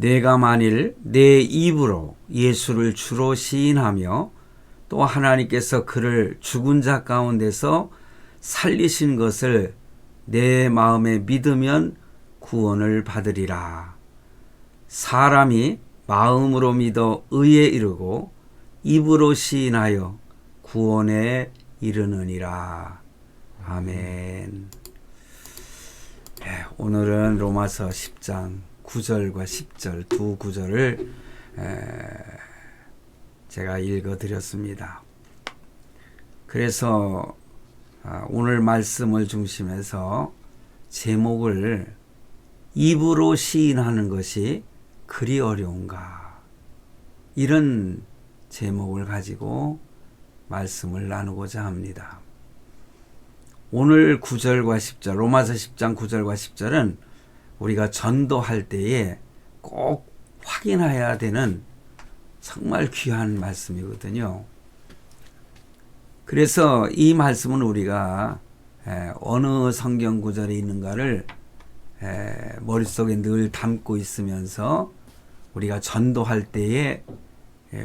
내가 만일 내 입으로 예수를 주로 시인하며 또 하나님께서 그를 죽은 자 가운데서 살리신 것을 내 마음에 믿으면 구원을 받으리라. 사람이 마음으로 믿어 의에 이르고 입으로 시인하여 구원에 이르느니라. 아멘. 오늘은 로마서 10장 9절과 10절 두 구절을 제가 읽어드렸습니다. 그래서 오늘 말씀을 중심해서 제목을 입으로 시인하는 것이 그리 어려운가, 이런 제목을 가지고 말씀을 나누고자 합니다. 오늘 9절과 10절, 로마서 10장 9절과 10절은 우리가 전도할 때에 꼭 확인해야 되는 정말 귀한 말씀이거든요. 그래서 이 말씀은 우리가 어느 성경 구절에 있는가를 머릿속에 늘 담고 있으면서 우리가 전도할 때에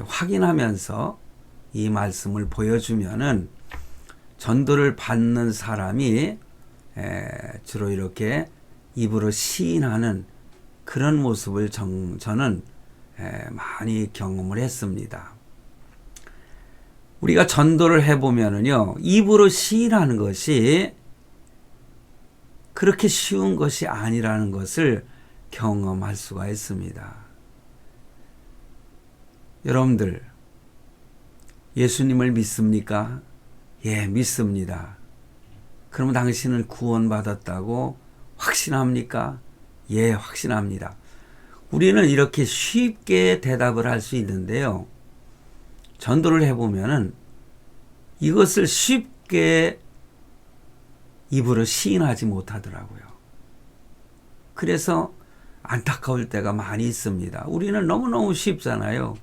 확인하면서 이 말씀을 보여주면은 전도를 받는 사람이 주로 이렇게 입으로 시인하는 그런 모습을 저는 많이 경험을 했습니다. 우리가 전도를 해보면은요, 입으로 시인하는 것이 그렇게 쉬운 것이 아니라는 것을 경험할 수가 있습니다. 여러분들, 예수님을 믿습니까? 예, 믿습니다. 그러면 당신은 구원받았다고 확신합니까? 예, 확신합니다. 우리는 이렇게 쉽게 대답을 할 수 있는데요. 전도를 해보면은 이것을 쉽게 입으로 시인하지 못하더라고요. 그래서 안타까울 때가 많이 있습니다. 우리는 너무너무 쉽잖아요.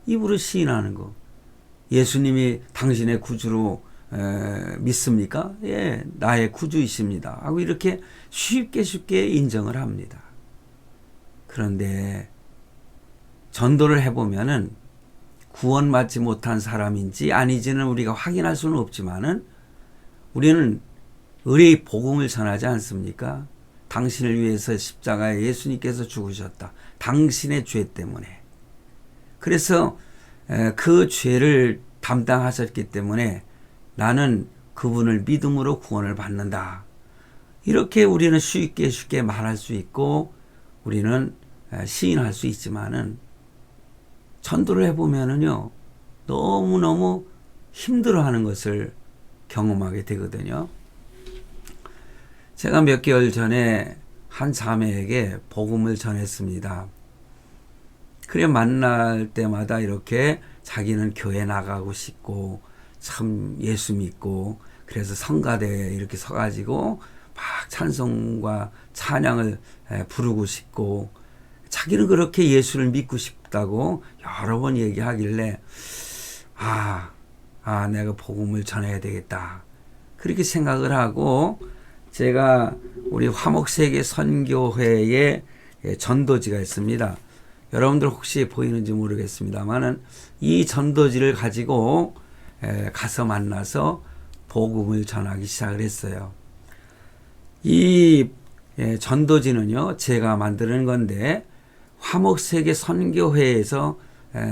입으로 시인하는 거. 예수님이 당신의 구주로 믿습니까? 예, 나의 구주이십니다. 하고 이렇게 쉽게 인정을 합니다. 그런데 전도를 해보면은 구원받지 못한 사람인지 아니지는 우리가 확인할 수는 없지만은 우리는 의의 복음을 전하지 않습니까? 당신을 위해서 십자가에 예수님께서 죽으셨다. 당신의 죄 때문에. 그래서 그 죄를 담당하셨기 때문에 나는 그분을 믿음으로 구원을 받는다. 이렇게 우리는 쉽게 말할 수 있고 우리는 시인할 수 있지만은 전도를 해보면은요, 너무너무 힘들어하는 것을 경험하게 되거든요. 제가 몇 개월 전에 한 자매에게 복음을 전했습니다. 그래 만날 때마다 이렇게 자기는 교회 나가고 싶고 참 예수 믿고 그래서 성가대에 이렇게 서가지고 막 찬송과 찬양을 부르고 싶고 자기는 그렇게 예수를 믿고 싶다고 여러 번 얘기하길래 내가 복음을 전해야 되겠다. 그렇게 생각을 하고 제가 우리 화목세계 선교회에 전도지가 있습니다. 여러분들 혹시 보이는지 모르겠습니다만은 이 전도지를 가지고 가서 만나서 복음을 전하기 시작을 했어요. 이 전도지는요, 제가 만드는 건데 화목세계 선교회에서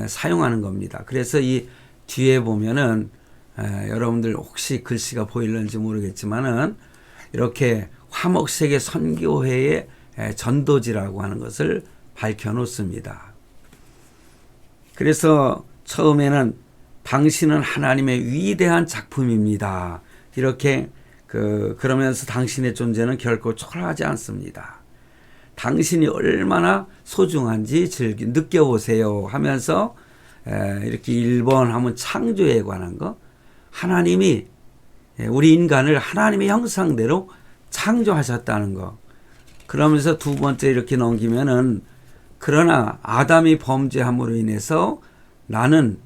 사용하는 겁니다. 그래서 이 뒤에 보면은 여러분들 혹시 글씨가 보일는지 모르겠지만은 이렇게 화목세계 선교회의 전도지라고 하는 것을 밝혀 놓습니다. 그래서 처음에는 당신은 하나님의 위대한 작품입니다. 이렇게 그러면서 당신의 존재는 결코 초라하지 않습니다. 당신이 얼마나 소중한지 느껴보세요 하면서 이렇게 1번 하면 창조에 관한 거, 하나님이 우리 인간을 하나님의 형상대로 창조하셨다는 거. 그러면서 두 번째 이렇게 넘기면은 그러나 아담이 범죄함으로 인해서 나는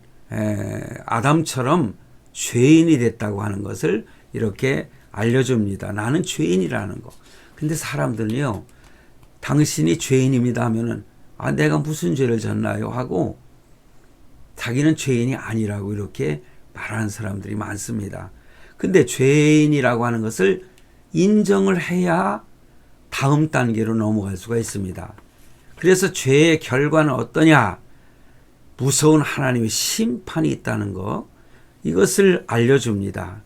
아담처럼 죄인이 됐다고 하는 것을 이렇게 알려줍니다. 나는 죄인이라는 거. 근데 사람들은요, 당신이 죄인입니다 하면은 아, 내가 무슨 죄를 졌나요? 하고 자기는 죄인이 아니라고 이렇게 말하는 사람들이 많습니다. 근데 죄인이라고 하는 것을 인정을 해야 다음 단계로 넘어갈 수가 있습니다. 그래서 죄의 결과는 어떠냐? 무서운 하나님의 심판이 있다는 거, 이것을 알려줍니다.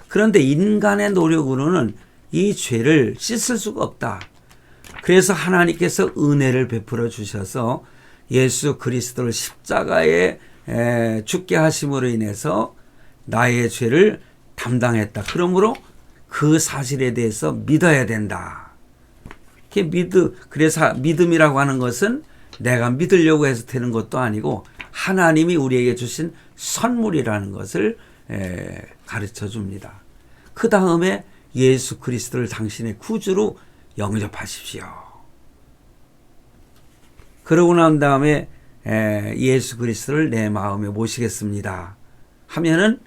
그런데 인간의 노력으로는 이 죄를 씻을 수가 없다. 그래서 하나님께서 은혜를 베풀어 주셔서 예수 그리스도를 십자가에 죽게 하심으로 인해서 나의 죄를 담당했다. 그러므로 그 사실에 대해서 믿어야 된다. 그래서 믿음이라고 하는 것은 내가 믿으려고 해서 되는 것도 아니고 하나님이 우리에게 주신 선물이라는 것을 가르쳐 줍니다. 그 다음에 예수 그리스도를 당신의 구주로 영접하십시오. 그러고 난 다음에 예수 그리스도를 내 마음에 모시겠습니다 하면은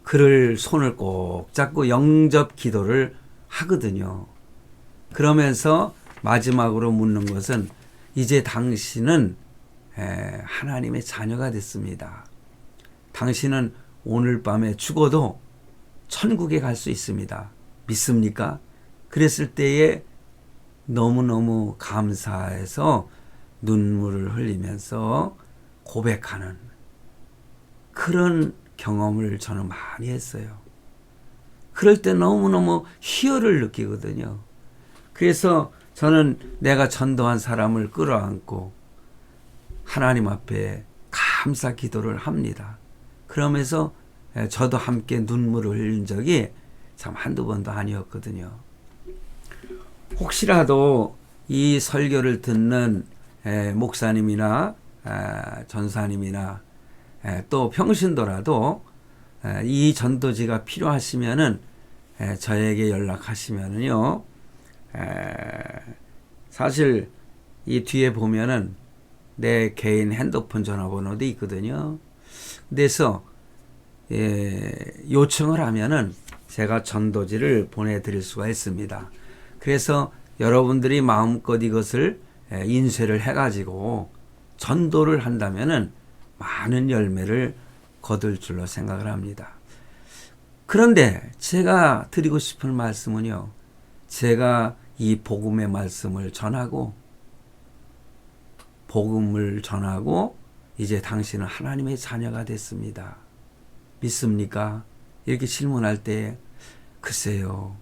그를 손을 꼭 잡고 영접 기도를 하거든요. 그러면서 마지막으로 묻는 것은 이제 당신은 하나님의 자녀가 됐습니다. 당신은 오늘 밤에 죽어도 천국에 갈 수 있습니다. 믿습니까? 그랬을 때에 너무너무 감사해서 눈물을 흘리면서 고백하는 그런 경험을 저는 많이 했어요. 그럴 때 너무너무 희열을 느끼거든요. 그래서 저는 내가 전도한 사람을 끌어안고 하나님 앞에 감사 기도를 합니다. 그러면서 저도 함께 눈물을 흘린 적이 참 한두 번도 아니었거든요. 혹시라도 이 설교를 듣는 목사님이나 전사님이나 또 평신도라도 이 전도지가 필요하시면은 저에게 연락하시면은요. 사실 이 뒤에 보면은 내 개인 핸드폰 전화번호도 있거든요. 그래서 요청을 하면은 제가 전도지를 보내드릴 수가 있습니다. 그래서 여러분들이 마음껏 이것을 인쇄를 해가지고 전도를 한다면은 많은 열매를 거둘 줄로 생각을 합니다. 그런데 제가 드리고 싶은 말씀은요. 제가 이 복음의 말씀을 전하고 복음을 전하고 이제 당신은 하나님의 자녀가 됐습니다. 믿습니까? 이렇게 질문할 때 글쎄요.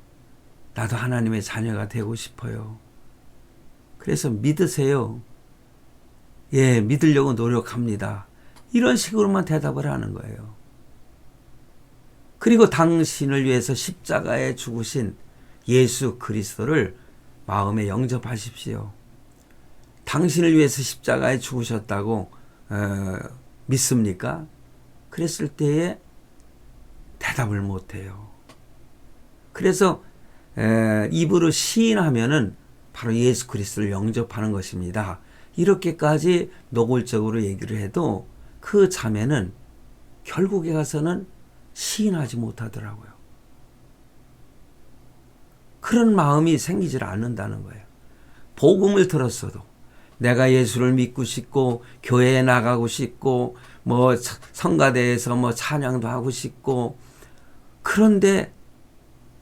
나도 하나님의 자녀가 되고 싶어요. 그래서 믿으세요. 예, 믿으려고 노력합니다. 이런 식으로만 대답을 하는 거예요. 그리고 당신을 위해서 십자가에 죽으신 예수 그리스도를 마음에 영접하십시오. 당신을 위해서 십자가에 죽으셨다고 믿습니까? 그랬을 때에 대답을 못해요. 그래서 입으로 시인하면은 바로 예수 그리스도를 영접하는 것입니다. 이렇게까지 노골적으로 얘기를 해도 그 자매는 결국에 가서는 시인하지 못하더라고요. 그런 마음이 생기질 않는다는 거예요. 복음을 들었어도 내가 예수를 믿고 싶고 교회에 나가고 싶고 뭐 성가대에서 뭐 찬양도 하고 싶고 그런데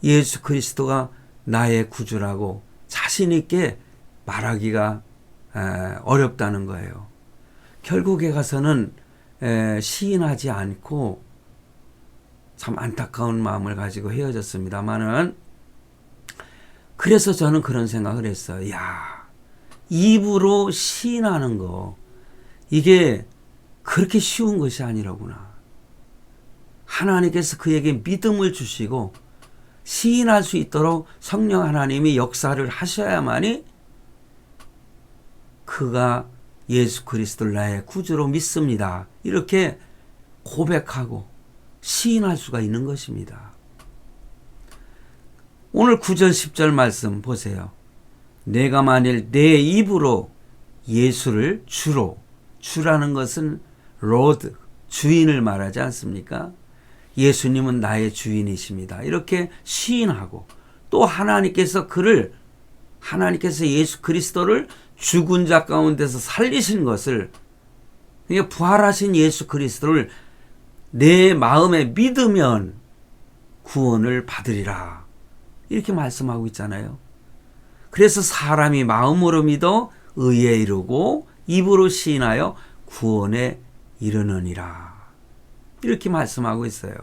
예수 그리스도가 나의 구주라고 자신 있게 말하기가 어렵다는 거예요. 결국에 가서는 시인하지 않고 참 안타까운 마음을 가지고 헤어졌습니다만은 그래서 저는 그런 생각을 했어요. 야, 입으로 시인하는 거 이게 그렇게 쉬운 것이 아니라구나. 하나님께서 그에게 믿음을 주시고 시인할 수 있도록 성령 하나님이 역사를 하셔야만이 그가 예수 그리스도를 나의 구주로 믿습니다. 이렇게 고백하고 시인할 수가 있는 것입니다. 오늘 9절 10절 말씀 보세요. 내가 만일 내 입으로 예수를 주라는 것은 로드, 주인을 말하지 않습니까? 예수님은 나의 주인이십니다. 이렇게 시인하고 또 하나님께서 예수 그리스도를 죽은 자 가운데서 살리신 것을, 그러니까 부활하신 예수 그리스도를 내 마음에 믿으면 구원을 받으리라. 이렇게 말씀하고 있잖아요. 그래서 사람이 마음으로 믿어 의에 이르고 입으로 시인하여 구원에 이르느니라. 이렇게 말씀하고 있어요.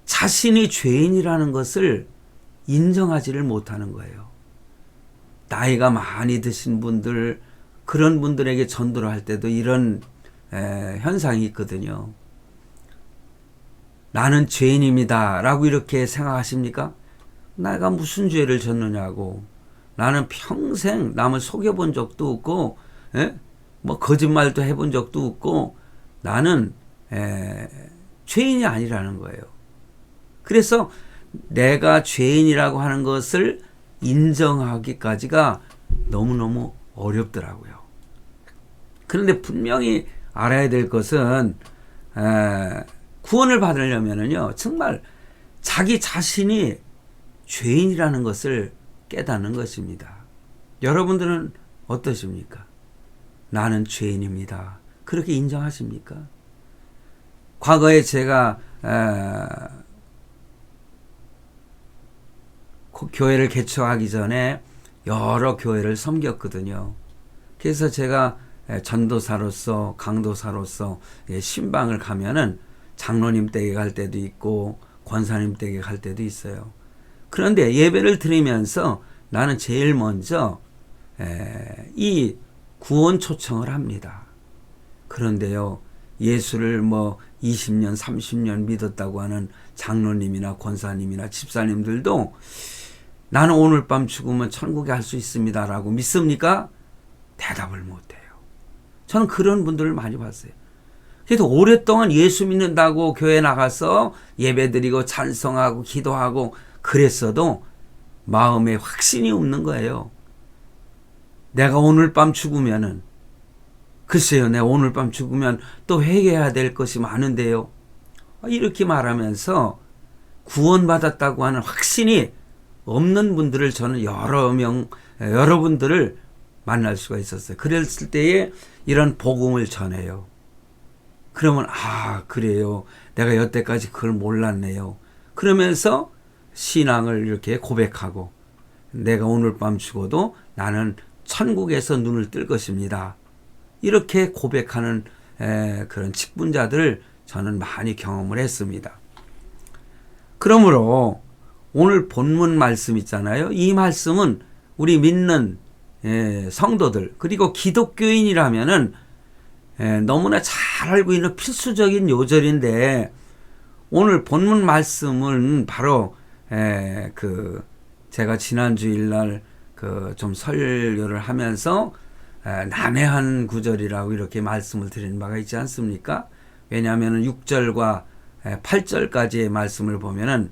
자신이 죄인이라는 것을 인정하지를 못하는 거예요. 나이가 많이 드신 분들, 그런 분들에게 전도를 할 때도 이런 현상이 있거든요. 나는 죄인입니다 라고 이렇게 생각하십니까? 내가 무슨 죄를 졌느냐고. 나는 평생 남을 속여본 적도 없고 뭐 거짓말도 해본 적도 없고 나는 죄인이 아니라는 거예요. 그래서 내가 죄인이라고 하는 것을 인정하기까지가 너무너무 어렵더라고요. 그런데 분명히 알아야 될 것은 구원을 받으려면요, 정말 자기 자신이 죄인이라는 것을 깨닫는 것입니다. 여러분들은 어떠십니까? 나는 죄인입니다. 그렇게 인정하십니까? 과거에 제가 교회를 개척하기 전에 여러 교회를 섬겼거든요. 그래서 제가 전도사로서 강도사로서 신방을 가면은 장로님 댁에 갈 때도 있고 권사님 댁에 갈 때도 있어요. 그런데 예배를 드리면서 나는 제일 먼저 이 구원 초청을 합니다. 그런데요, 예수를 뭐 20년 30년 믿었다고 하는 장로님이나 권사님이나 집사님들도 나는 오늘 밤 죽으면 천국에 갈 수 있습니다 라고 믿습니까? 대답을 못해요. 저는 그런 분들을 많이 봤어요. 그래도 오랫동안 예수 믿는다고 교회 나가서 예배드리고 찬송하고 기도하고 그랬어도 마음에 확신이 없는 거예요. 내가 오늘 밤 죽으면은, 글쎄요, 내가 오늘 밤 죽으면 또 회개해야 될 것이 많은데요. 이렇게 말하면서 구원받았다고 하는 확신이 없는 분들을 저는 여러분들을 만날 수가 있었어요. 그랬을 때에 이런 복음을 전해요. 그러면 그래요. 내가 여태까지 그걸 몰랐네요. 그러면서 신앙을 이렇게 고백하고 내가 오늘 밤 죽어도 나는 천국에서 눈을 뜰 것입니다. 이렇게 고백하는 그런 직분자들을 저는 많이 경험을 했습니다. 그러므로 오늘 본문 말씀 있잖아요. 이 말씀은 우리 믿는 성도들 그리고 기독교인이라면은 너무나 잘 알고 있는 필수적인 요절인데, 오늘 본문 말씀은 바로 제가 지난 주일날 좀 설교를 하면서 난해한 구절이라고 이렇게 말씀을 드리는 바가 있지 않습니까? 왜냐하면 6절과 8절까지의 말씀을 보면은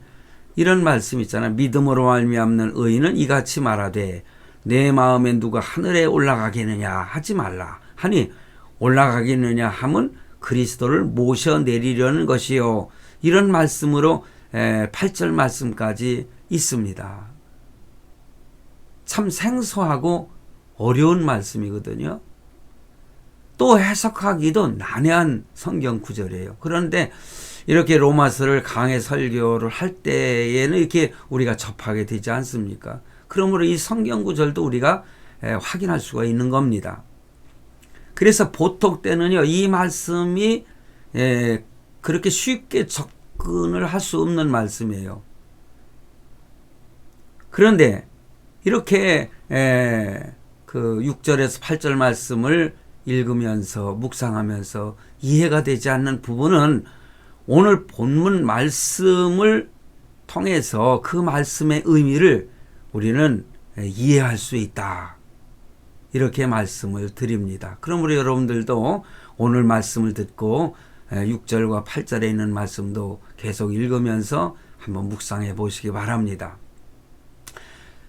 이런 말씀 있잖아요. 믿음으로 말미암는 의인은 이같이 말하되 내 마음에 누가 하늘에 올라가겠느냐 하지 말라 하니, 올라가겠느냐 함은 그리스도를 모셔내리려는 것이요. 이런 말씀으로 8절 말씀까지 있습니다. 참 생소하고 어려운 말씀이거든요. 또 해석하기도 난해한 성경 구절이에요. 그런데 이렇게 로마서를 강해 설교를 할 때에는 이렇게 우리가 접하게 되지 않습니까? 그러므로 이 성경 구절도 우리가 확인할 수가 있는 겁니다. 그래서 보통 때는요, 이 말씀이 그렇게 쉽게 접근을 할 수 없는 말씀이에요. 그런데 이렇게 그 6절에서 8절 말씀을 읽으면서 묵상하면서 이해가 되지 않는 부분은 오늘 본문 말씀을 통해서 그 말씀의 의미를 우리는 이해할 수 있다. 이렇게 말씀을 드립니다. 그러므로 여러분들도 오늘 말씀을 듣고 6절과 8절에 있는 말씀도 계속 읽으면서 한번 묵상해 보시기 바랍니다.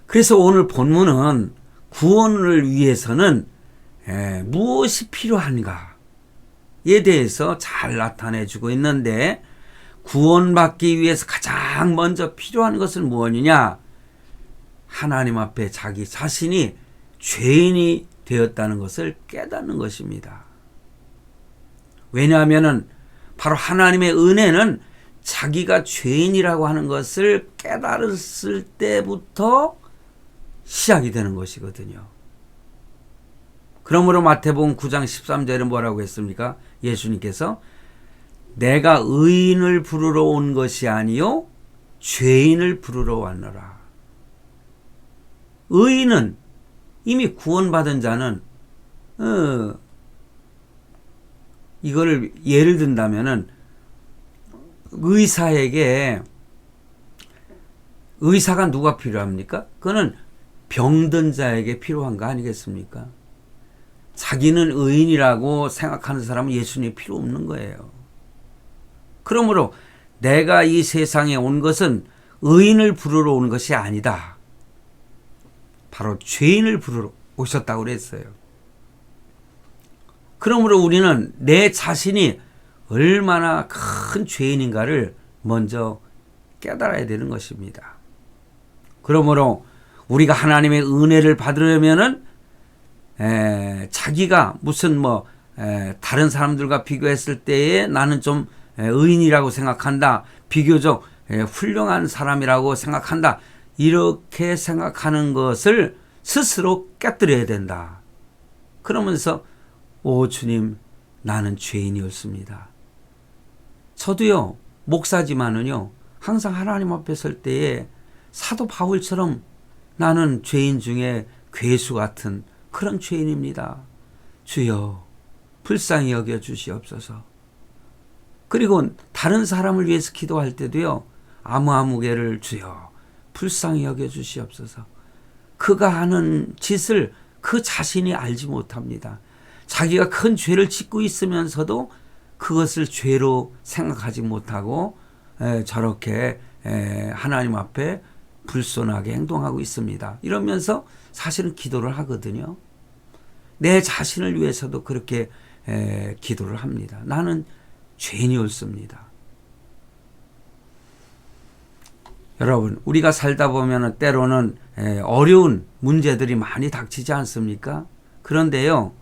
그래서 오늘 본문은 구원을 위해서는 무엇이 필요한가에 대해서 잘 나타내주고 있는데, 구원받기 위해서 가장 먼저 필요한 것은 무엇이냐? 하나님 앞에 자기 자신이 죄인이 되었다는 것을 깨닫는 것입니다. 왜냐하면 바로 하나님의 은혜는 자기가 죄인이라고 하는 것을 깨달았을 때부터 시작이 되는 것이거든요. 그러므로 마태복음 9장 13절에 뭐라고 했습니까? 예수님께서 내가 의인을 부르러 온 것이 아니요 죄인을 부르러 왔노라. 의인은 이미 구원받은 자는 이거를 예를 든다면은 의사에게 의사가 누가 필요합니까? 그거는 병든 자에게 필요한 거 아니겠습니까? 자기는 의인이라고 생각하는 사람은 예수님이 필요 없는 거예요. 그러므로 내가 이 세상에 온 것은 의인을 부르러 온 것이 아니다. 바로 죄인을 부르러 오셨다고 그랬어요. 그러므로 우리는 내 자신이 얼마나 큰 죄인인가를 먼저 깨달아야 되는 것입니다. 그러므로 우리가 하나님의 은혜를 받으려면은 자기가 무슨 다른 사람들과 비교했을 때에 나는 좀 의인이라고 생각한다. 비교적 훌륭한 사람이라고 생각한다. 이렇게 생각하는 것을 스스로 깨뜨려야 된다. 그러면서 오 주님 나는 죄인이었습니다. 저도요 목사지만은요 항상 하나님 앞에 설 때에 사도 바울처럼 나는 죄인 중에 괴수 같은 그런 죄인입니다. 주여 불쌍히 여겨 주시옵소서. 그리고 다른 사람을 위해서 기도할 때도요 아무개를 주여 불쌍히 여겨 주시옵소서. 그가 하는 짓을 그 자신이 알지 못합니다. 자기가 큰 죄를 짓고 있으면서도 그것을 죄로 생각하지 못하고 저렇게 하나님 앞에 불손하게 행동하고 있습니다. 이러면서 사실은 기도를 하거든요. 내 자신을 위해서도 그렇게 기도를 합니다. 나는 죄인이었습니다. 여러분 우리가 살다 보면 때로는 어려운 문제들이 많이 닥치지 않습니까? 그런데요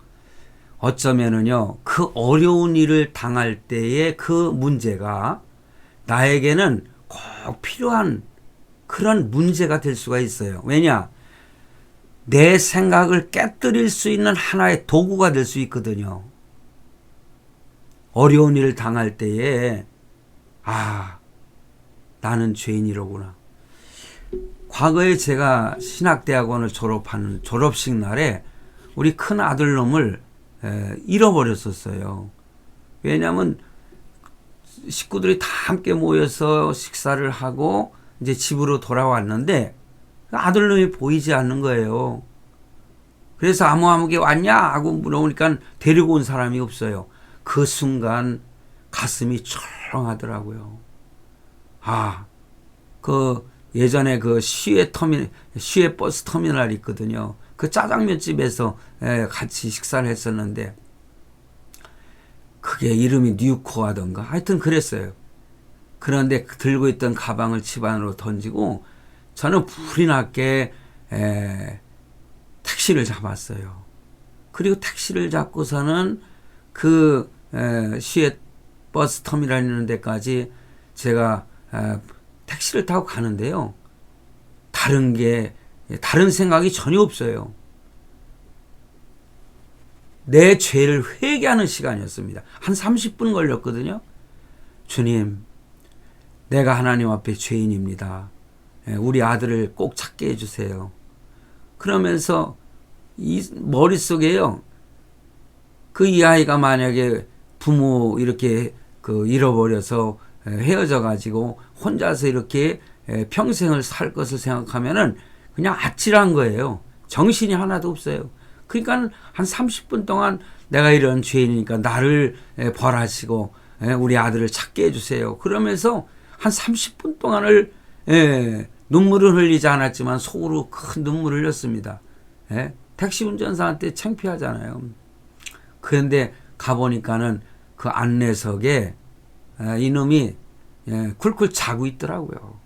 어쩌면은요 그 어려운 일을 당할 때의 그 문제가 나에게는 꼭 필요한 그런 문제가 될 수가 있어요. 왜냐? 내 생각을 깨뜨릴 수 있는 하나의 도구가 될 수 있거든요. 어려운 일을 당할 때에 나는 죄인이로구나. 과거에 제가 신학대학원을 졸업하는 졸업식 날에 우리 큰 아들놈을 잃어버렸었어요. 왜냐하면 식구들이 다 함께 모여서 식사를 하고 이제 집으로 돌아왔는데 아들놈이 보이지 않는 거예요. 그래서 아무개 왔냐 하고 물어보니까 데리고 온 사람이 없어요. 그 순간 가슴이 철렁하더라고요. 그 예전에 그 시외 버스 터미널이 있거든요. 그 짜장면집에서 같이 식사를 했었는데 그게 이름이 뉴코하던가 하여튼 그랬어요. 그런데 들고 있던 가방을 집 안으로 던지고 저는 불이 났게 택시를 잡았어요. 그리고 택시를 잡고서는 그 시외 버스 터미널 있는 데까지 제가 택시를 타고 가는데요. 다른 생각이 전혀 없어요. 내 죄를 회개하는 시간이었습니다. 한 30분 걸렸거든요. 주님, 내가 하나님 앞에 죄인입니다. 우리 아들을 꼭 찾게 해주세요. 그러면서 이 머릿속에요. 이 아이가 만약에 부모 이렇게 잃어버려서 헤어져 가지고 혼자서 이렇게 평생을 살 것을 생각하면은 그냥 아찔한 거예요. 정신이 하나도 없어요. 그러니까 한 30분 동안 내가 이런 죄인이니까 나를 벌하시고 우리 아들을 찾게 해주세요. 그러면서 한 30분 동안을 눈물을 흘리지 않았지만 속으로 큰 눈물을 흘렸습니다. 택시 운전사한테 창피하잖아요. 그런데 가보니까는 그 안내석에 이놈이 쿨쿨 자고 있더라고요.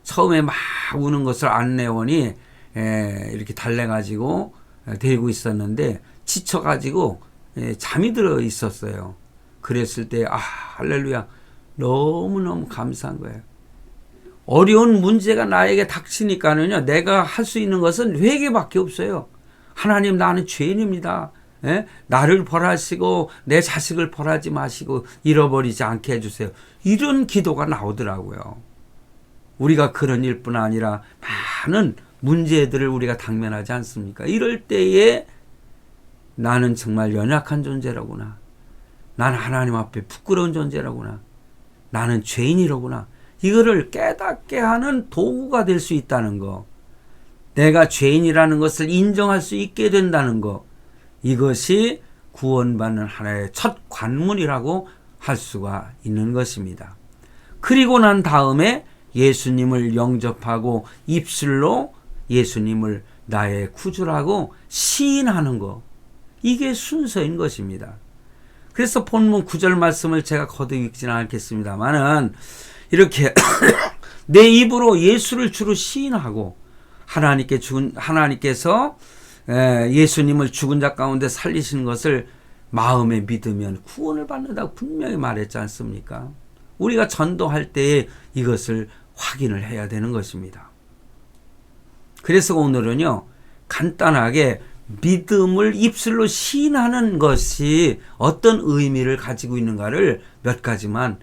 처음에 막 우는 것을 안내원이 이렇게 달래가지고 데리고 있었는데 지쳐가지고 잠이 들어 있었어요. 그랬을 때 할렐루야, 너무너무 감사한 거예요. 어려운 문제가 나에게 닥치니까는요, 내가 할 수 있는 것은 회개밖에 없어요. 하나님, 나는 죄인입니다. 나를 벌하시고 내 자식을 벌하지 마시고 잃어버리지 않게 해주세요. 이런 기도가 나오더라고요. 우리가 그런 일뿐 아니라 많은 문제들을 우리가 당면하지 않습니까? 이럴 때에 나는 정말 연약한 존재라구나. 나는 하나님 앞에 부끄러운 존재라구나. 나는 죄인이로구나. 이거를 깨닫게 하는 도구가 될 수 있다는 거. 내가 죄인이라는 것을 인정할 수 있게 된다는 거. 이것이 구원받는 하나의 첫 관문이라고 할 수가 있는 것입니다. 그리고 난 다음에 예수님을 영접하고 입술로 예수님을 나의 구주라고 시인하는 거. 이게 순서인 것입니다. 그래서 본문 9절 말씀을 제가 거듭 읽지는 않겠습니다만은 이렇게 내 입으로 예수를 주로 시인하고 하나님께서 예수님을 죽은 자 가운데 살리시는 것을 마음에 믿으면 구원을 받는다고 분명히 말했지 않습니까? 우리가 전도할 때에 이것을 확인을 해야 되는 것입니다. 그래서 오늘은요, 간단하게 믿음을 입술로 시인하는 것이 어떤 의미를 가지고 있는가를 몇 가지만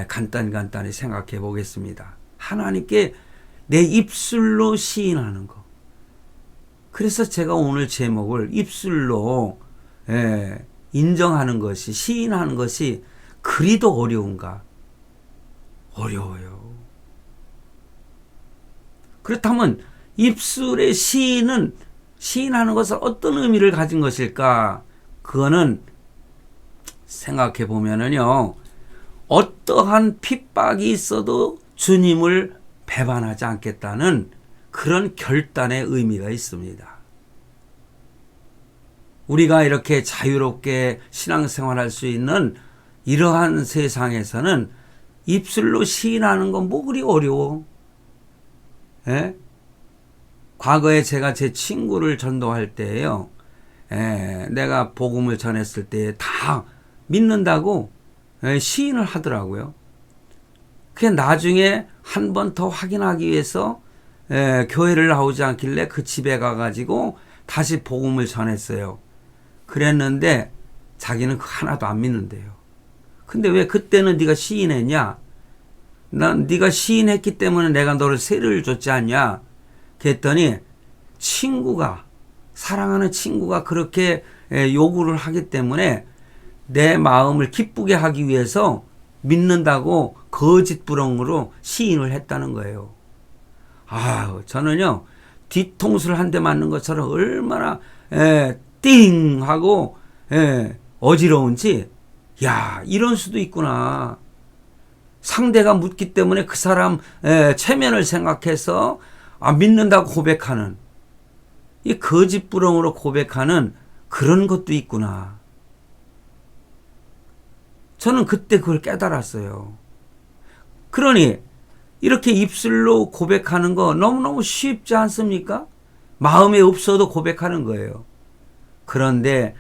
간단히 생각해 보겠습니다. 하나님께 내 입술로 시인하는 것. 그래서 제가 오늘 제목을 입술로 인정하는 것이, 시인하는 것이 그리도 어려운가? 어려워요. 그렇다면 입술의 시인하는 것은 어떤 의미를 가진 것일까? 그거는 생각해 보면은요, 어떠한 핍박이 있어도 주님을 배반하지 않겠다는 그런 결단의 의미가 있습니다. 우리가 이렇게 자유롭게 신앙생활할 수 있는 이러한 세상에서는 입술로 시인하는 건 뭐 그리 어려워? 과거에 제가 제 친구를 전도할 때에요, 내가 복음을 전했을 때 다 믿는다고 시인을 하더라고요. 그게 나중에 한 번 더 확인하기 위해서 교회를 나오지 않길래 그 집에 가가지고 다시 복음을 전했어요. 그랬는데 자기는 하나도 안 믿는데요. 근데 왜 그때는 네가 시인했냐? 난 네가 시인했기 때문에 내가 너를 세례를 줬지 않냐? 그랬더니 사랑하는 친구가 그렇게 요구를 하기 때문에 내 마음을 기쁘게 하기 위해서 믿는다고 거짓부렁으로 시인을 했다는 거예요. 저는요, 뒤통수를 한 대 맞는 것처럼 얼마나 띵 하고 어지러운지, 이런 수도 있구나. 상대가 묻기 때문에 그 사람 체면을 생각해서 믿는다고 고백하는, 이 거짓부렁으로 고백하는 그런 것도 있구나. 저는 그때 그걸 깨달았어요. 그러니 이렇게 입술로 고백하는 거 너무너무 쉽지 않습니까? 마음에 없어도 고백하는 거예요. 그런데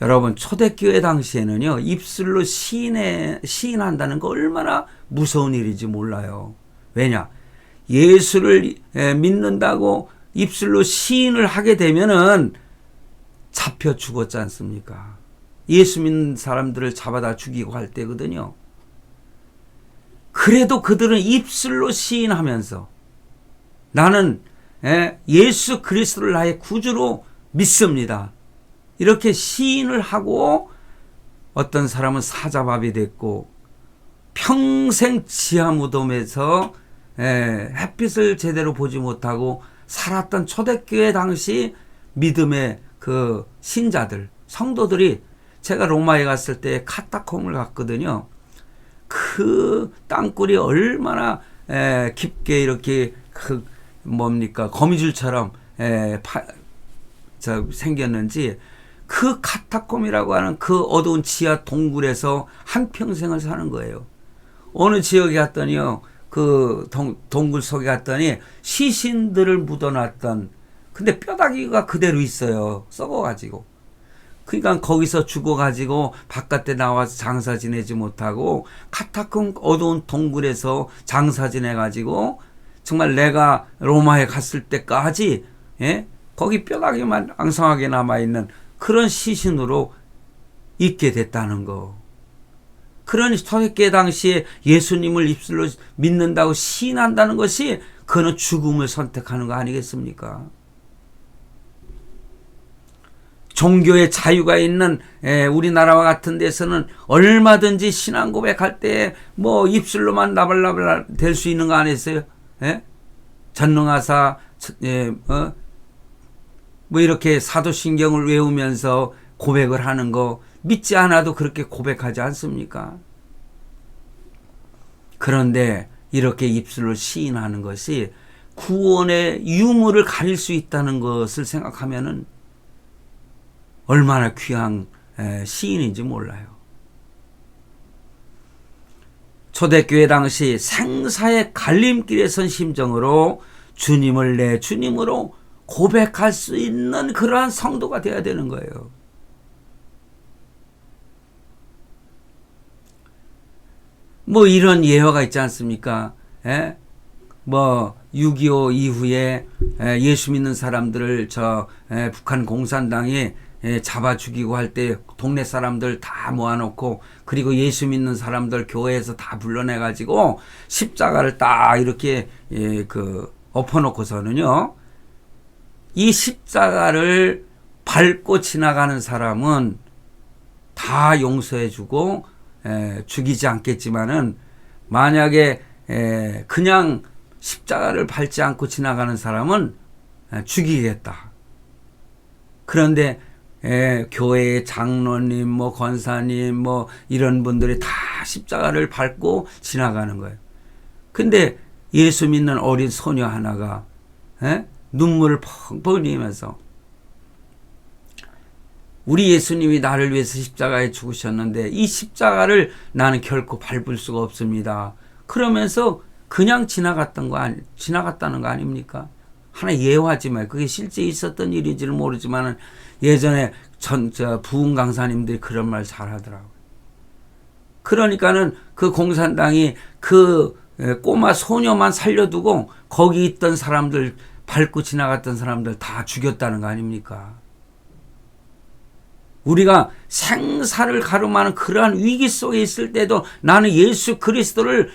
여러분, 초대교회 당시에는요, 입술로 시인한다는 거 얼마나 무서운 일인지 몰라요. 왜냐? 예수를 믿는다고 입술로 시인을 하게 되면은 잡혀 죽었지 않습니까? 예수 믿는 사람들을 잡아다 죽이고 할 때거든요. 그래도 그들은 입술로 시인하면서 나는 예수 그리스도를 나의 구주로 믿습니다. 이렇게 시인을 하고 어떤 사람은 사자밥이 됐고 평생 지하 무덤에서 햇빛을 제대로 보지 못하고 살았던 초대교회 당시 믿음의 그 신자들, 성도들이, 제가 로마에 갔을 때 카타콤을 갔거든요. 그 땅굴이 얼마나 깊게 이렇게 거미줄처럼 생겼는지, 그 카타콤이라고 하는 그 어두운 지하 동굴에서 한평생을 사는 거예요. 어느 지역에 갔더니요, 그 동굴 속에 갔더니 시신들을 묻어놨던, 근데 뼈다귀가 그대로 있어요. 썩어가지고. 그러니까 거기서 죽어가지고 바깥에 나와서 장사 지내지 못하고 카타콤 어두운 동굴에서 장사 지내가지고 정말 내가 로마에 갔을 때까지, 예? 거기 뼈다귀만 앙상하게 남아있는 그런 시신으로 있게 됐다는 거. 그런 초대교회 당시에 예수님을 입술로 믿는다고 시인한다는 것이 그는 죽음을 선택하는 거 아니겠습니까? 종교의 자유가 있는 우리나라와 같은 데서는 얼마든지 신앙 고백할 때 뭐 입술로만 나발나발 될 수 있는 거 아니었어요? 예? 전능하사, 뭐 이렇게 사도신경을 외우면서 고백을 하는 거 믿지 않아도 그렇게 고백하지 않습니까? 그런데 이렇게 입술로 시인하는 것이 구원의 유무를 가릴 수 있다는 것을 생각하면은 얼마나 귀한 시인인지 몰라요. 초대교회 당시 생사의 갈림길에 선 심정으로 주님을 내 주님으로 고백할 수 있는 그러한 성도가 되어야 되는 거예요. 뭐 이런 예화가 있지 않습니까? 뭐 6.25 이후에 예수 믿는 사람들을 북한 공산당이 잡아 죽이고 할 때 동네 사람들 다 모아놓고, 그리고 예수 믿는 사람들 교회에서 다 불러내가지고 십자가를 딱 이렇게 엎어놓고서는요, 이 십자가를 밟고 지나가는 사람은 다 용서해주고 죽이지 않겠지만은, 만약에 그냥 십자가를 밟지 않고 지나가는 사람은 죽이겠다. 그런데 교회의 장로님, 뭐 권사님, 뭐 이런 분들이 다 십자가를 밟고 지나가는 거예요. 근데 예수 믿는 어린 소녀 하나가 눈물을 펑펑 흘리면서, 우리 예수님이 나를 위해서 십자가에 죽으셨는데 이 십자가를 나는 결코 밟을 수가 없습니다. 그러면서 그냥 지나갔다는 거 아닙니까? 하나 예화지만 그게 실제 있었던 일인지는 모르지만 예전에 부흥 강사님들이 그런 말 잘하더라고요. 그러니까는 그 공산당이 그 꼬마 소녀만 살려두고 거기 있던 사람들, 밟고 지나갔던 사람들 다 죽였다는 거 아닙니까? 우리가 생사를 가름하는 그러한 위기 속에 있을 때도 나는 예수 그리스도를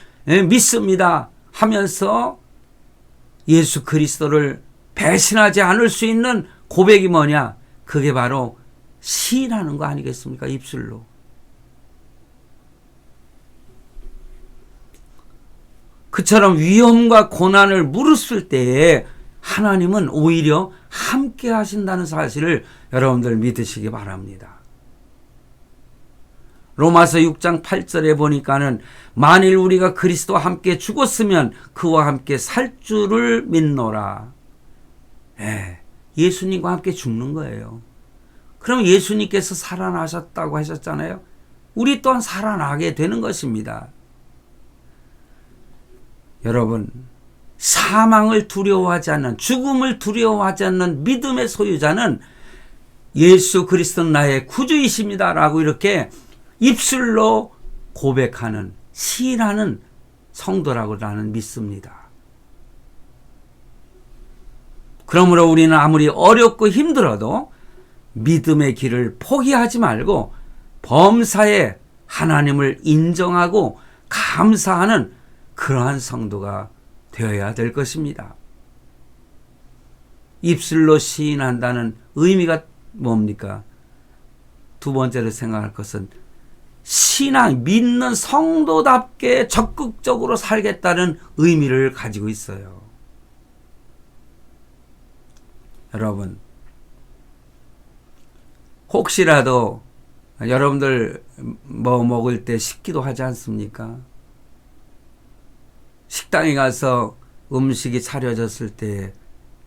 믿습니다 하면서 예수 그리스도를 배신하지 않을 수 있는 고백이 뭐냐? 그게 바로 시인하는 거 아니겠습니까? 입술로. 그처럼 위험과 고난을 무릅쓸 때에 하나님은 오히려 함께 하신다는 사실을 여러분들 믿으시기 바랍니다. 로마서 6장 8절에 보니까는 만일 우리가 그리스도와 함께 죽었으면 그와 함께 살 줄을 믿노라. 예수님과 함께 죽는 거예요. 그럼 예수님께서 살아나셨다고 하셨잖아요. 우리 또한 살아나게 되는 것입니다. 여러분, 사망을 두려워하지 않는, 죽음을 두려워하지 않는 믿음의 소유자는 예수 그리스도는 나의 구주이십니다 라고 이렇게 입술로 고백하는, 시인하는 성도라고 나는 믿습니다. 그러므로 우리는 아무리 어렵고 힘들어도 믿음의 길을 포기하지 말고 범사에 하나님을 인정하고 감사하는 그러한 성도가 되어야 될 것입니다. 입술로 시인한다는 의미가 뭡니까? 두 번째로 생각할 것은 신앙, 믿는 성도답게 적극적으로 살겠다는 의미를 가지고 있어요. 여러분, 혹시라도 여러분들 뭐 먹을 때 식기도 하지 않습니까? 식당에 가서 음식이 차려졌을 때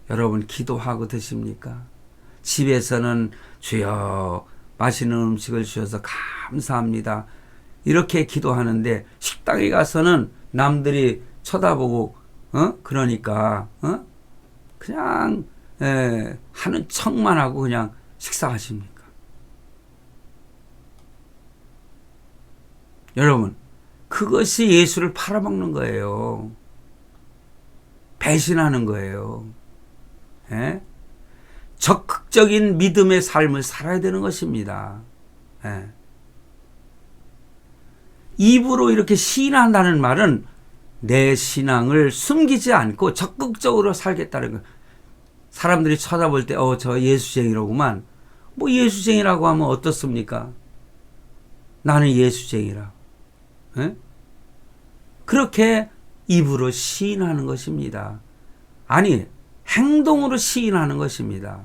여러분 기도하고 드십니까? 집에서는 주여 맛있는 음식을 주셔서 감사합니다 이렇게 기도하는데, 식당에 가서는 남들이 쳐다보고 그러니까 그냥 하는 척만 하고 그냥 식사하십니까? 여러분, 그것이 예수를 팔아먹는 거예요. 배신하는 거예요. 예? 적극적인 믿음의 삶을 살아야 되는 것입니다. 예. 입으로 이렇게 시인한다는 말은 내 신앙을 숨기지 않고 적극적으로 살겠다는 거예요. 사람들이 쳐다볼 때 저 예수쟁이로구만. 뭐 예수쟁이라고 하면 어떻습니까? 나는 예수쟁이라. 예? 그렇게 입으로 시인하는 것입니다. 아니, 행동으로 시인하는 것입니다.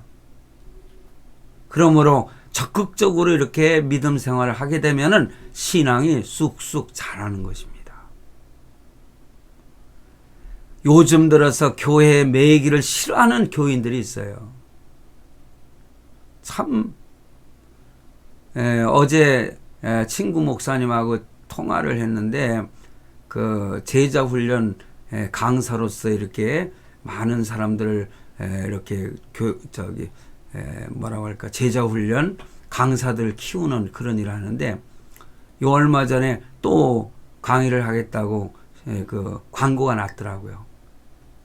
그러므로 적극적으로 이렇게 믿음 생활을 하게 되면은 신앙이 쑥쑥 자라는 것입니다. 요즘 들어서 교회에 매기를 싫어하는 교인들이 있어요. 참, 어제 친구 목사님하고 통화를 했는데 그 제자 훈련 강사로서 이렇게 많은 사람들을 이렇게 뭐라고 할까, 제자 훈련 강사들 키우는 그런 일을 하는데 요 얼마 전에 또 강의를 하겠다고 그 광고가 났더라고요.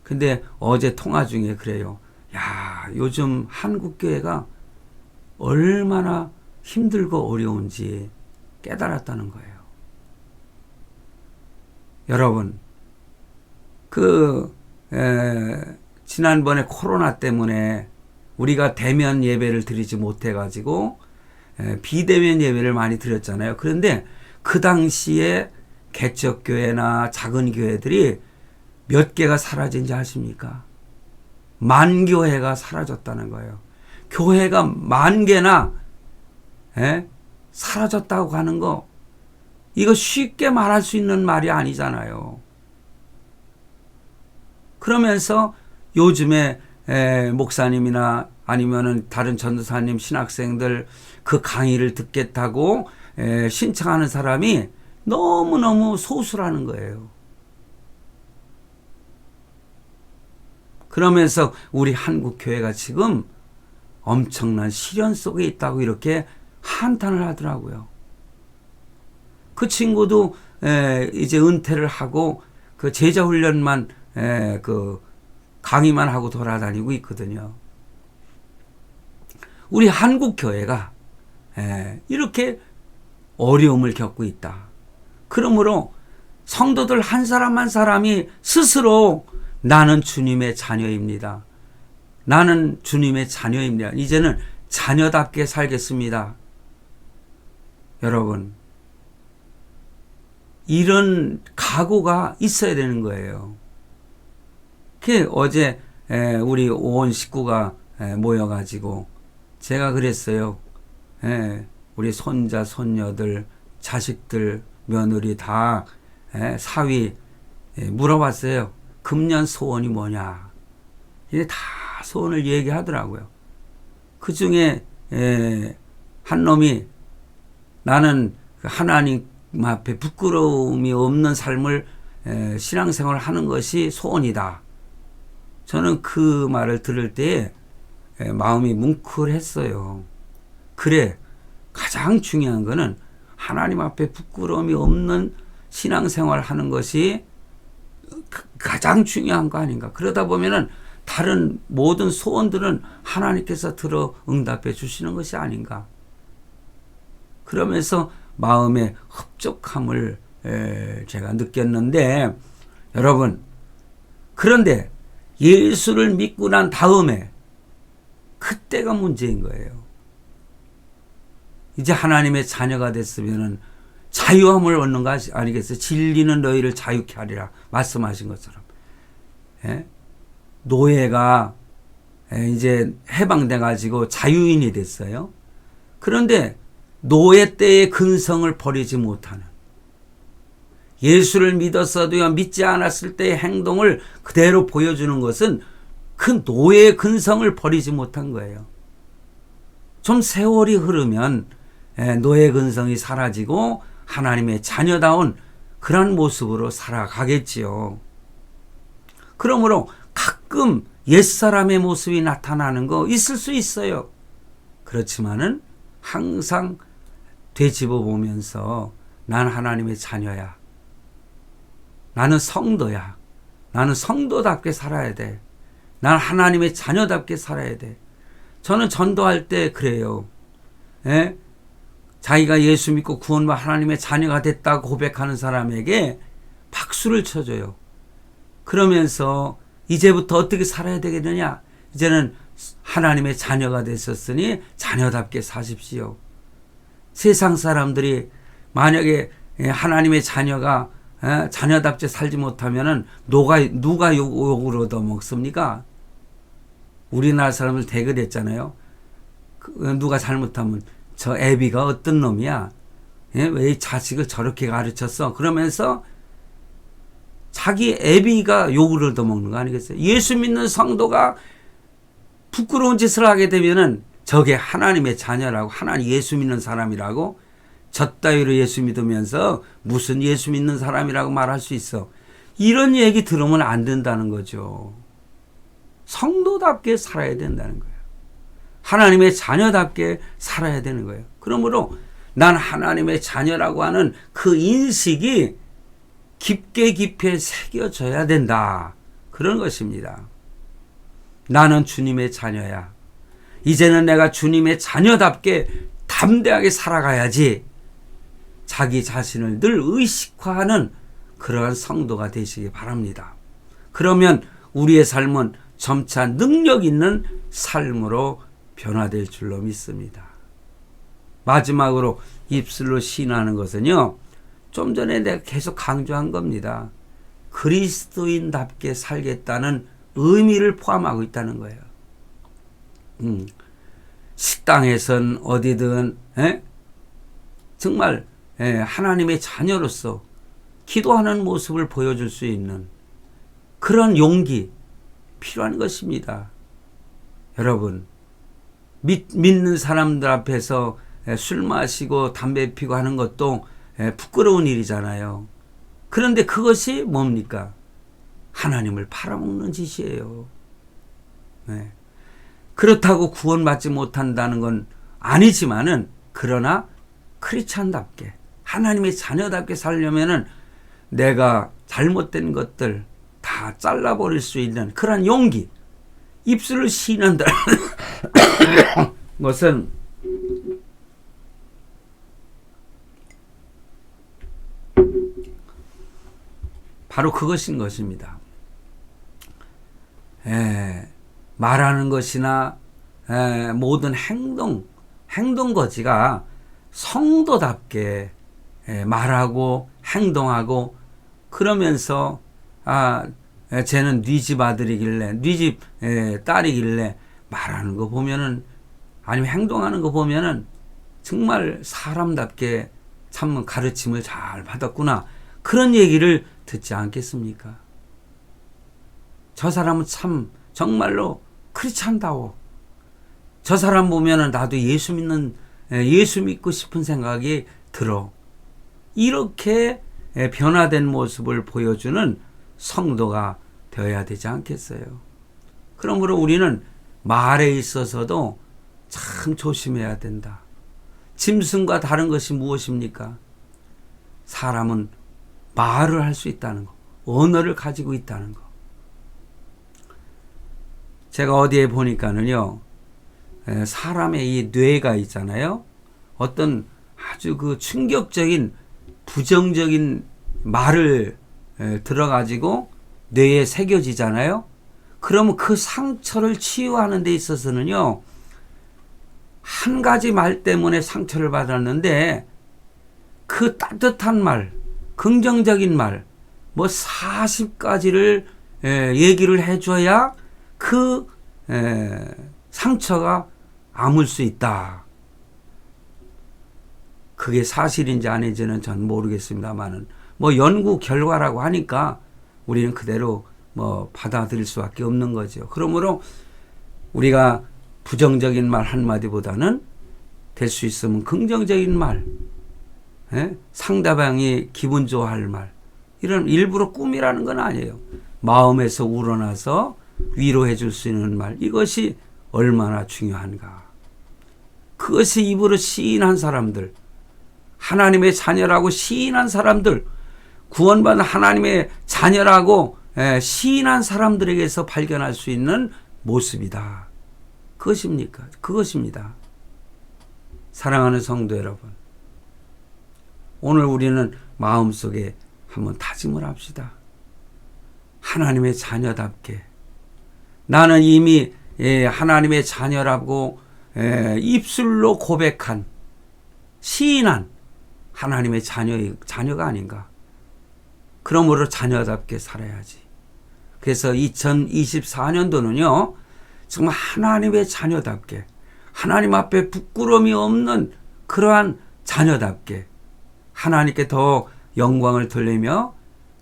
근데 어제 통화 중에 그래요. 야, 요즘 한국 교회가 얼마나 힘들고 어려운지 깨달았다는 거예요. 여러분, 지난번에 코로나 때문에 우리가 대면 예배를 드리지 못해가지고 비대면 예배를 많이 드렸잖아요. 그런데 그 당시에 개척교회나 작은 교회들이 몇 개가 사라진지 아십니까? 10,000교회가 사라졌다는 거예요. 교회가 10,000개나 사라졌다고 하는 거, 이거 쉽게 말할 수 있는 말이 아니잖아요. 그러면서 요즘에 목사님이나 아니면은 다른 전도사님, 신학생들 그 강의를 듣겠다고 신청하는 사람이 너무너무 소수라는 거예요. 그러면서 우리 한국 교회가 지금 엄청난 시련 속에 있다고 이렇게 한탄을 하더라고요. 그 친구도 이제 은퇴를 하고 그 제자 훈련만 그 강의만 하고 돌아다니고 있거든요. 우리 한국 교회가 이렇게 어려움을 겪고 있다. 그러므로 성도들 한 사람 한 사람이 스스로 나는 주님의 자녀입니다. 나는 주님의 자녀입니다. 이제는 자녀답게 살겠습니다. 여러분, 이런 각오가 있어야 되는 거예요. 어제 우리 온 식구가 모여가지고 제가 그랬어요. 우리 손자, 손녀들, 자식들, 며느리 다 사위 물어봤어요. 금년 소원이 뭐냐. 이제 다 소원을 얘기하더라고요. 그 중에 한 놈이 나는 하나님 앞에 부끄러움이 없는 삶을 신앙생활을 하는 것이 소원이다. 저는 그 말을 들을 때 마음이 뭉클했어요. 그래, 가장 중요한 거는 하나님 앞에 부끄러움이 없는 신앙생활을 하는 것이 가장 중요한 거 아닌가. 그러다 보면은 다른 모든 소원들은 하나님께서 들어 응답해 주시는 것이 아닌가. 그러면서 마음의 흡족함을 제가 느꼈는데, 여러분, 그런데 예수를 믿고 난 다음에 그때가 문제인 거예요. 이제 하나님의 자녀가 됐으면은 자유함을 얻는 거 아니겠어요? 진리는 너희를 자유케 하리라 말씀하신 것처럼. 노예가 이제 해방돼 가지고 자유인이 됐어요. 그런데 노예 때의 근성을 버리지 못하는, 예수를 믿었어도요 믿지 않았을 때의 행동을 그대로 보여주는 것은 그 노예의 근성을 버리지 못한 거예요. 좀 세월이 흐르면 노예 근성이 사라지고 하나님의 자녀다운 그런 모습으로 살아가겠지요. 그러므로 가끔 옛사람의 모습이 나타나는 거 있을 수 있어요. 그렇지만은 항상 되짚어 보면서 난 하나님의 자녀야. 나는 성도야. 나는 성도답게 살아야 돼. 난 하나님의 자녀답게 살아야 돼. 저는 전도할 때 그래요. 예? 자기가 예수 믿고 구원받아 하나님의 자녀가 됐다고 고백하는 사람에게 박수를 쳐줘요. 그러면서 이제부터 어떻게 살아야 되겠느냐? 이제는 하나님의 자녀가 되셨으니 자녀답게 사십시오. 세상 사람들이 만약에 하나님의 자녀가 자녀답게 살지 못하면은 누가 욕을 얻어먹습니까? 우리나라 사람들 대그랬잖아요. 누가 잘못하면 저 애비가 어떤 놈이야? 왜 이 자식을 저렇게 가르쳤어? 그러면서 자기 애비가 욕을 얻어먹는 거 아니겠어요? 예수 믿는 성도가 부끄러운 짓을 하게 되면은 저게 하나님의 자녀라고, 하나님 예수 믿는 사람이라고, 저 따위로 예수 믿으면서 무슨 예수 믿는 사람이라고 말할 수 있어. 이런 얘기 들으면 안 된다는 거죠. 성도답게 살아야 된다는 거예요. 하나님의 자녀답게 살아야 되는 거예요. 그러므로 난 하나님의 자녀라고 하는 그 인식이 깊게 새겨져야 된다. 그런 것입니다. 나는 주님의 자녀야. 이제는 내가 주님의 자녀답게 담대하게 살아가야지. 자기 자신을 늘 의식화하는 그러한 성도가 되시기 바랍니다. 그러면 우리의 삶은 점차 능력 있는 삶으로 변화될 줄로 믿습니다. 마지막으로 입술로 시인하는 것은요, 좀 전에 내가 계속 강조한 겁니다. 그리스도인답게 살겠다는 의미를 포함하고 있다는 거예요. 식당에선 어디든 정말 하나님의 자녀로서 기도하는 모습을 보여줄 수 있는 그런 용기 필요한 것입니다. 여러분, 믿는 사람들 앞에서 술 마시고 담배 피고 하는 것도 부끄러운 일이잖아요. 그런데 그것이 뭡니까? 하나님을 팔아먹는 짓이에요. 네. 그렇다고 구원받지 못한다는 건 아니지만은, 그러나 크리스찬답게 하나님의 자녀답게 살려면은 내가 잘못된 것들 다 잘라버릴 수 있는 그런 용기, 입술을 시인한다는 것은 바로 그것인 것입니다. 말하는 것이나 모든 행동거지가 성도답게 말하고 행동하고, 그러면서 쟤는 네 집 아들이길래, 네 집 딸이길래 말하는 거 보면은, 아니면 행동하는 거 보면은 정말 사람답게 참 가르침을 잘 받았구나, 그런 얘기를 듣지 않겠습니까? 저 사람은 참 정말로 크리스찬다워. 저 사람 보면은 나도 예수 믿고 싶은 생각이 들어. 이렇게 변화된 모습을 보여주는 성도가 되어야 되지 않겠어요? 그러므로 우리는 말에 있어서도 참 조심해야 된다. 짐승과 다른 것이 무엇입니까? 사람은 말을 할 수 있다는 거, 언어를 가지고 있다는 거. 제가 어디에 보니까는요, 사람의 이 뇌가 있잖아요. 어떤 아주 그 충격적인 부정적인 말을 들어가지고 뇌에 새겨지잖아요. 그러면 그 상처를 치유하는 데 있어서는요, 한 가지 말 때문에 상처를 받았는데 그 따뜻한 말, 긍정적인 말, 뭐 40가지를 얘기를 해줘야 그 상처가 아물 수 있다. 그게 사실인지 아닌지는 전 모르겠습니다만은, 뭐 연구 결과라고 하니까 우리는 그대로 뭐 받아들일 수밖에 없는 거죠. 그러므로 우리가 부정적인 말 한마디보다는 될 수 있으면 긍정적인 말, 상대방이 기분 좋아할 말, 이런 일부러 꾸미라는 건 아니에요. 마음에서 우러나서 위로해 줄 수 있는 말, 이것이 얼마나 중요한가. 그것이 입으로 시인한 사람들, 하나님의 자녀라고 시인한 사람들, 구원받은 하나님의 자녀라고 시인한 사람들에게서 발견할 수 있는 모습이다. 그것입니까? 그것입니다. 사랑하는 성도 여러분, 오늘 우리는 마음속에 한번 다짐을 합시다. 하나님의 자녀답게, 나는 이미 하나님의 자녀라고 입술로 고백한, 시인한 하나님의 자녀가 아닌가. 그러므로 자녀답게 살아야지. 그래서 2024년도는요, 정말 하나님의 자녀답게, 하나님 앞에 부끄러움이 없는 그러한 자녀답게 하나님께 더 영광을 돌리며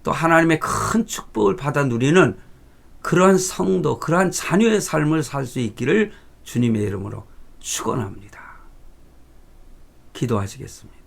또 하나님의 큰 축복을 받아 누리는 그러한 성도, 그러한 자녀의 삶을 살 수 있기를 주님의 이름으로 축원합니다. 기도하시겠습니다.